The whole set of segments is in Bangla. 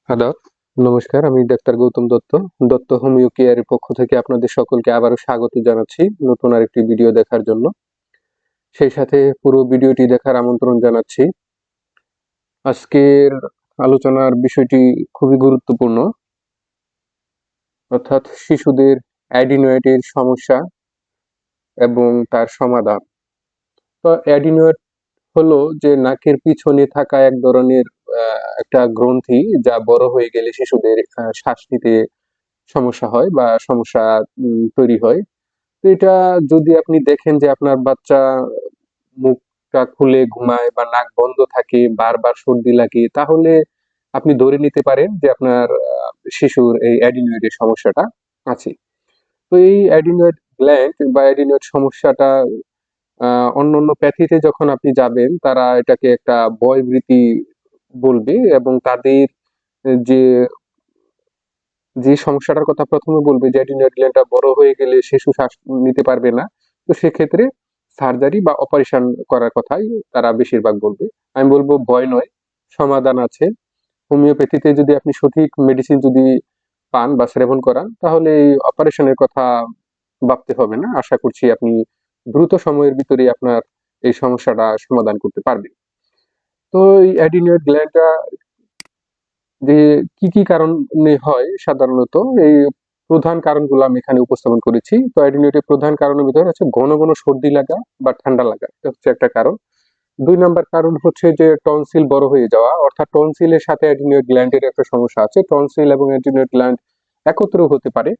আদাব, নমস্কার। আমি ডাক্তার গৌতম দত্ত। দত্ত হোমিও কেয়ারের পক্ষ থেকে আপনাদের সকলকে আবারও স্বাগত জানাচ্ছি নতুন আরেকটি ভিডিও দেখার জন্য। সেই সাথে পুরো ভিডিওটি দেখার আমন্ত্রণ জানাচ্ছি। আজকের আলোচনার বিষয়টি খুবই গুরুত্বপূর্ণ, অর্থাৎ শিশুদের অ্যাডিনোয়েডের সমস্যা এবং তার সমাধান। তো অ্যাডিনোয়েড হলো যে নাকের পিছনে থাকা এক ধরনের একটা গ্রন্থি, যা বড় হয়ে গেলে শিশুদের শ্বাস নিতে সমস্যা হয় বা সমস্যা তৈরি হয়। তো এটা যদি আপনি দেখেন যে আপনার বাচ্চা মুখটা খুলে ঘুমায় বা নাক বন্ধ থাকে, বারবার সর্দি লাগে, তাহলে আপনি ধরে নিতে পারেন যে আপনার শিশুর এই অ্যাডিনোয়েডের সমস্যাটা আছে। তো এই অ্যাডিনোয়েড গ্ল্যান্ড বা অ্যাডিনোয়েড সমস্যাটা অন্যান্য প্যাথিতে যখন আপনি যাবেন, তারা এটাকে একটা বয়বৃত্তি বলবে এবং তাদের যে যে সমস্যাটার কথা প্রথমে বলবে যে অ্যাডিনোয়েড গ্ল্যান্ডটা বড় হয়ে গেলে শিশু শ্বাস নিতে পারবে না, তো সেক্ষেত্রে সার্জারি বা অপারেশন করার কথাই তারা বেশিরভাগ বলবে। আমি বলবো ভয় নয়, সমাধান আছে। হোমিওপ্যাথিতে যদি আপনি সঠিক মেডিসিন যদি পান বা সেবন করান, তাহলে এই অপারেশনের কথা ভাবতে হবে না। আশা করছি আপনি দ্রুত সময়ের ভিতরে আপনার এই সমস্যাটা সমাধান করতে পারবেন। তো এই অ্যাডিনোয়েড গ্ল্যান্ডটা যে কি কারণে হয় সাধারণত, এই প্রধান কারণগুলো আমি এখানে উপস্থাপন করেছি। তো অ্যাডিনোয়েডের প্রধান কারণের ভিতরে হচ্ছে ঘন ঘন সর্দি লাগা বা ঠান্ডা লাগা, এটা হচ্ছে একটা কারণ। ২ নাম্বার কারণ হচ্ছে যে টনসিল বড় হয়ে যাওয়া, অর্থাৎ টনসিলের সাথে অ্যাডিনোয়েড গ্ল্যান্ডের একটা সমস্যা আছে। টনসিল এবং অ্যাডিনোয়েড গ্ল্যান্ড একত্রেও হতে পারে,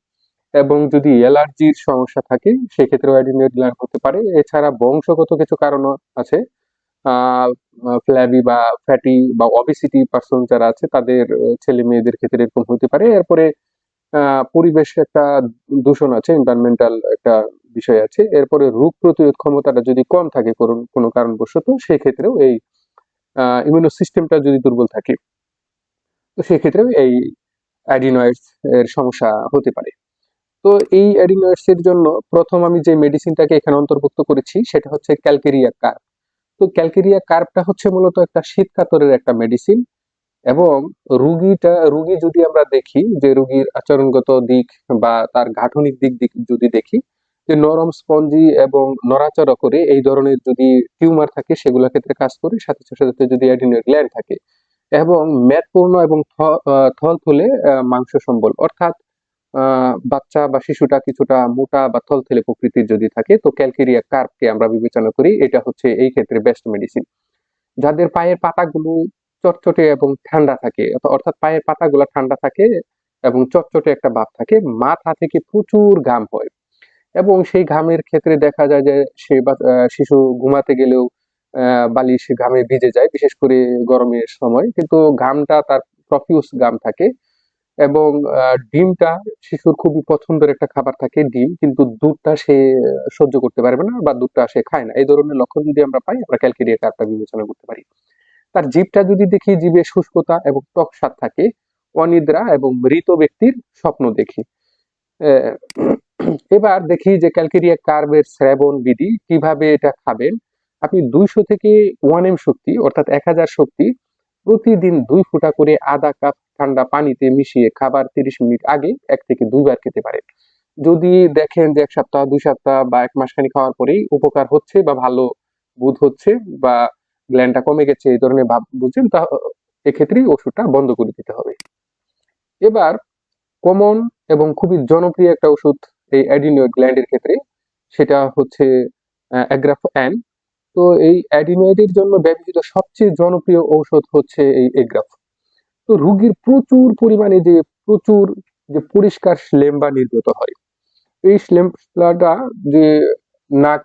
এবং যদি অ্যালার্জির সমস্যা থাকে সেক্ষেত্রেও অ্যাডিনোয়েড গ্ল্যান্ড হতে পারে। এছাড়া বংশগত কিছু কারণও আছে। ফ্ল্যাবি বা ফ্যাটি বা অবিসিটি পার্সন যারা আছে, তাদের ছেলে মেয়েদের ক্ষেত্রে এরকম হতে পারে। এরপরে পরিবেশ একটা দূষণ আছে, এনভায়রনমেন্টাল একটা বিষয় আছে। এরপরে রোগ প্রতিরোধ ক্ষমতাটা যদি কম থাকে কোনো কারণবশত, সেক্ষেত্রেও এই ইমিউনো সিস্টেমটা যদি দুর্বল থাকে, তো সেক্ষেত্রেও এই অ্যাডিনয়েডস এর সমস্যা হতে পারে। তো এই অ্যাডিনয়েডস এর জন্য প্রথম আমি যে মেডিসিনটাকে এখানে অন্তর্ভুক্ত করেছি সেটা হচ্ছে ক্যালকেরিয়া কার্ব। তো ক্যালকেরিয়া কার্বটা হচ্ছে মূলত একটা শীত কাতরের একটা মেডিসিন, এবং রুগী যদি আমরা দেখি যে রুগীর আচরণগত দিক বা তার গাঠনিক দিক যদি দেখি, যে নরম স্পঞ্জি এবং নড়াচড়া করে এই ধরনের যদি টিউমার থাকে সেগুলোর ক্ষেত্রে কাজ করে, সাথে সাথে যদি অ্যাডিনোয়েড গ্ল্যান্ড থাকে এবং মেদপূর্ণ এবং থলথলে মাংস সম্বল, অর্থাৎ বাচ্চা বা শিশুটা কিছুটা মোটা বা থলথলে প্রকৃতির যদি থাকে, তো ক্যালকেরিয়া কার্বকে আমরা বিবেচনা করি এটা হচ্ছে এই ক্ষেত্রে বেস্ট মেডিসিন। যাদের পায়ের পাতাগুলো চটচটে এবং ঠান্ডা থাকে, অর্থাৎ পায়ের পাতাগুলো ঠান্ডা থাকে এবং চটচটে একটা ভাব থাকে, মাথা থেকে প্রচুর ঘাম হয় এবং সেই ঘামের ক্ষেত্রে দেখা যায় যে শিশু ঘুমাতে গেলেও বালিশ ঘামে ভিজে যায়, বিশেষ করে গরমের সময়। কিন্তু ঘামটা তার প্রফিউস ঘাম থাকে, এবং ডিমটা শিশুর খুবই পছন্দের একটা খাবার থাকে ডিম, কিন্তু দুধটা সে সহ্য করতে পারবে না বা দুধটা সে খায় না। এই ধরনের লক্ষণ যদি আমরা পাই, আমরা ক্যালকেরিয়া কার্বটা বিবেচনা করতে পারি। তার জিভটা যদি দেখি, জিভে শুষ্কতা এবং টক স্বাদ থাকে, অনিদ্রা এবং মৃত ব্যক্তির স্বপ্ন দেখি। আহ, এবার দেখি যে ক্যালকেরিয়া কার্বের সেবন বিধি কিভাবে এটা খাবেন। আপনি 200 থেকে 1 এম শক্তি, অর্থাৎ 1000 শক্তি প্রতিদিন 2 ফোঁটা করে আধা কাপ ঠান্ডা পানিতে মিশিয়ে খাবার 30 মিনিট আগে 1 থেকে 2 বার খেতে পারেন। যদি দেখেন যে 1 সপ্তাহ, 2 সপ্তাহ বা 1 মাস খানি খাওয়ার পরেই উপকার হচ্ছে বা ভালো বোধ হচ্ছে বা গ্ল্যান্ডটা কমে গেছে, এই ধরনের ভাব বুঝছেন, তা এক্ষেত্রেই ওষুধটা বন্ধ করে দিতে হবে। এবার কমন এবং খুবই জনপ্রিয় একটা ওষুধ এই অ্যাডিনোয়েড গ্ল্যান্ডের ক্ষেত্রে, সেটা হচ্ছে অ্যাগ্রাফেন। তো এই অ্যাডিনোয়েডের জন্য ব্যবহৃত সবচেয়ে জনপ্রিয় ঔষধ হচ্ছে এই এগ্রাফ। তো রুগীর প্রচুর পরিমাণে প্রচুর যে পরিষ্কার স্লেম্বা নির্গত হয়, এই স্লেম্বাটা যে নাক,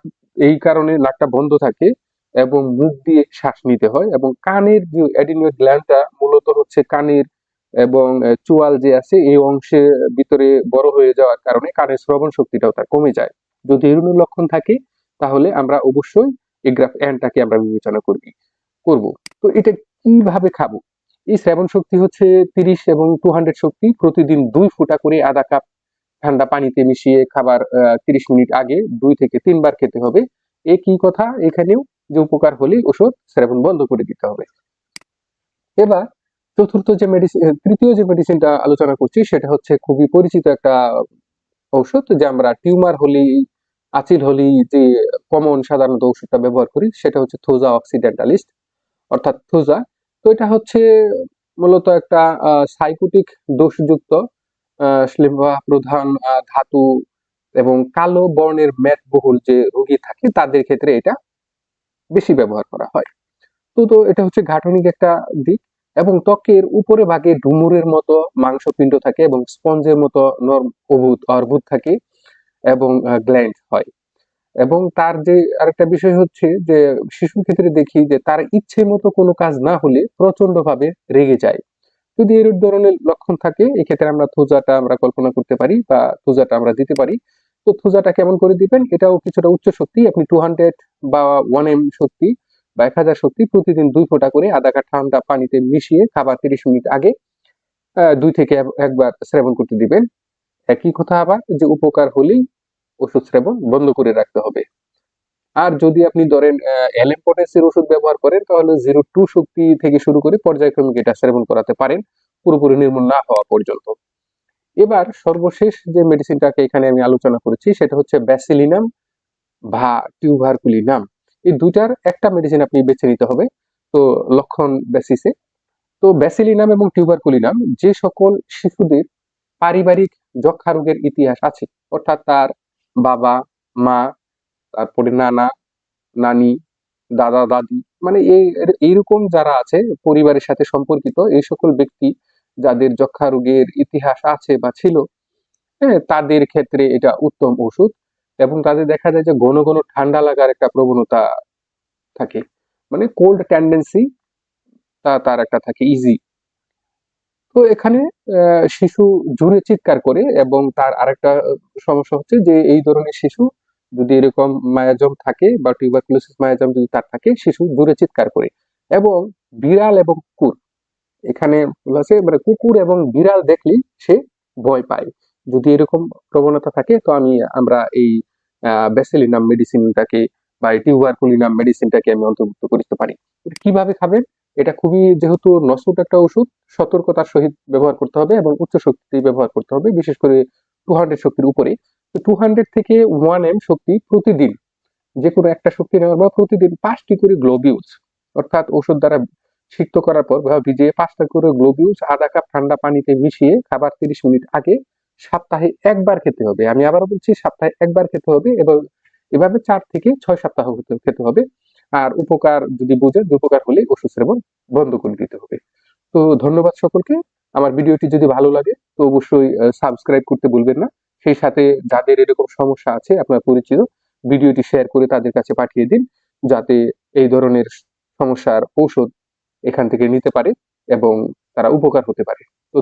এই কারণে নাকটা বন্ধ থাকে এবং মুখ দিয়ে শ্বাস নিতে হয়, এবং কানের যে অ্যাডিনোয়েড গ্ল্যান্ডটা মূলত হচ্ছে কানের এবং চোয়াল যে আছে এই অংশের ভিতরে বড় হয়ে যাওয়ার কারণে কানের শ্রবণ শক্তিটাও তার কমে যায়। যদি এরূপ লক্ষণ থাকে, তাহলে আমরা অবশ্যই এগ্রাফ অ্যানটাকে আমরা বিবেচনা করব। তো এটা কিভাবে খাবো? এই শ্রবণ শক্তি হচ্ছে 30 এবং 200 শক্তি প্রতিদিন 2 ফোঁটা করে আধা কাপ ঠান্ডা পানিতে মিশিয়ে খাবার 30 মিনিট আগে 2 থেকে 3 বার খেতে হবে। একই কথা এখানেও, যে উপকার হলেই ওষুধ সেবন বন্ধ করে দিতে হবে। এবার তৃতীয় যে মেডিসিনটা আলোচনা করছি সেটা হচ্ছে খুবই পরিচিত একটা ঔষধ, যে আমরা টিউমার হলেই, আচিল হলেই যে কমন সাধারণত ওষুধটা ব্যবহার করি সেটা হচ্ছে থোজা অক্সিডেন্টালিস্ট, অর্থাৎ থোজা। তো এটা হচ্ছে মূলত একটা সাইকোটিক দোষযুক্ত স্লেভা প্রধান ধাতু এবং কালো বর্ণের মেদবহুল যে রোগী থাকে তাদের ক্ষেত্রে এটা বেশি ব্যবহার করা হয়। তো এটা হচ্ছে গাঠনিক একটা দিক, এবং ত্বকের উপরে ভাগে ডুমুরের মতো মাংসপিণ্ড থাকে এবং স্পঞ্জের মতো অর্বুদ থাকে এবং গ্ল্যান্ড হয়। এবং তার যে আরেকটা বিষয় হচ্ছে যে শিশুর ক্ষেত্রে দেখি যে তার ইচ্ছে মতো কোনো কাজ না হলে প্রচন্ড ভাবে রেগে যায়। যদি এরূপ ধরনের লক্ষণ থাকে, এক্ষেত্রে আমরা থোজাটা আমরা কল্পনা করতে পারি বা থোজাটা আমরা দিতে পারি। তো থোজাটা কেমন করে দিবেন, এটাও কিছুটা উচ্চ শক্তি, আপনি 200 বা 1 m শক্তি বা 1000 শক্তি প্রতিদিন 2 ফোঁটা করে আধা কাপ ঠান্ডা পানিতে মিশিয়ে খাবার 30 মিনিট আগে 2 থেকে একবার সেবন করতে দিবেন। একই কথা আবার, যে উপকার হলেই ওষুধ সেবন বন্ধ করে রাখতে হবে। আর যদি আপনি ধরেন অ্যালেম্পটেসের ওষুধ ব্যবহার করেন তাহলে 0.2 শক্তি থেকে শুরু করে পর্যায়ক্রমিক এটা সেবন করাতে পারেন পুরোপুরি নির্মূল না হওয়া পর্যন্ত। এবার সর্বশেষ যে মেডিসিনটাকে এখানে আমি আলোচনা করেছি সেটা হচ্ছে ব্যাসিলিনাম বা টিউবারকুলিনাম। এই দুটার একটা মেডিসিন আপনি বেছে নিতে হবে তো লক্ষণ বেসিসে। তো ব্যাসিলিনাম এবং টিউবারকুলিনাম যে সকল শিশুদের পারিবারিক যক্ষা রোগের ইতিহাস আছে, অর্থাৎ তার বাবা, মা, তারপরে নানা, নানি, দাদা, দাদি, মানে এইরকম যারা আছে পরিবারের সাথে সম্পর্কিত এই সকল ব্যক্তি যাদের যক্ষা রোগের ইতিহাস আছে বা ছিল, হ্যাঁ, তাদের ক্ষেত্রে এটা উত্তম ওষুধ। এবং তাদের দেখা যায় যে ঘন ঘন ঠান্ডা লাগার একটা প্রবণতা থাকে, মানে কোল্ড টেন্ডেন্সি তার একটা থাকে ইজি। তো এখানে শিশু জোরে চিৎকার করে, এবং তার আরেকটা সমস্যা হচ্ছে যে এই ধরনের শিশু যদি এরকম মায়াজম থাকে বা টিউবারকুলোসিস মায়াজম যদি তার থাকে, শিশু জোরে চিৎকার করে। এবং বিড়াল এবং কুকুর, এখানে বলা আছে মানে কুকুর এবং বিড়াল দেখলেই সে ভয় পায়। যদি এরকম প্রবণতা থাকে তো আমরা এই ব্যাসিলিনাম মেডিসিনটাকে বা এই টিউবারকুলিনাম মেডিসিনটাকে আমি অন্তর্ভুক্ত করতে পারি। কিভাবে খাবেন, এটা খুবই, যেহেতু নসুট একটা ওষুধ, সতর্কতার সহিত ব্যবহার করতে হবে এবং উচ্চ শক্তি ব্যবহার করতে হবে, বিশেষ করে 200 শক্তির উপরে। তো 200 থেকে 1 m শক্তি প্রতিদিন, যে কোনো একটা শক্তি নেওয়ার পর প্রতিদিন 5টি করে গ্লোবিউজ, অর্থাৎ ওষুধ দ্বারা সিক্ত করার পর বা ভিজিয়ে 5টা করে গ্লোবিউজ আধা কাপ ঠান্ডা পানিতে মিশিয়ে খাবার 30 মিনিট আগে সপ্তাহে একবার খেতে হবে। আমি আবারও বলছি, সপ্তাহে একবার খেতে হবে, এবং এভাবে 4 থেকে 6 সপ্তাহ খেতে হবে। আর উপকার যদি বুঝেন যে উপকার হলে ওষুধ সেবন বন্ধ করে দিতে হবে। তো ধন্যবাদ সকলকে। আমার ভিডিওটি যদি ভালো লাগে তো অবশ্যই সাবস্ক্রাইব করতে ভুলবেন না। সেই সাথে যাদের এরকম সমস্যা আছে আপনার পরিচিত, ভিডিওটি শেয়ার করে তাদের কাছে পাঠিয়ে দিন, যাতে এই ধরনের সমস্যার ঔষধ এখান থেকে নিতে পারে এবং তারা উপকার হতে পারে। তো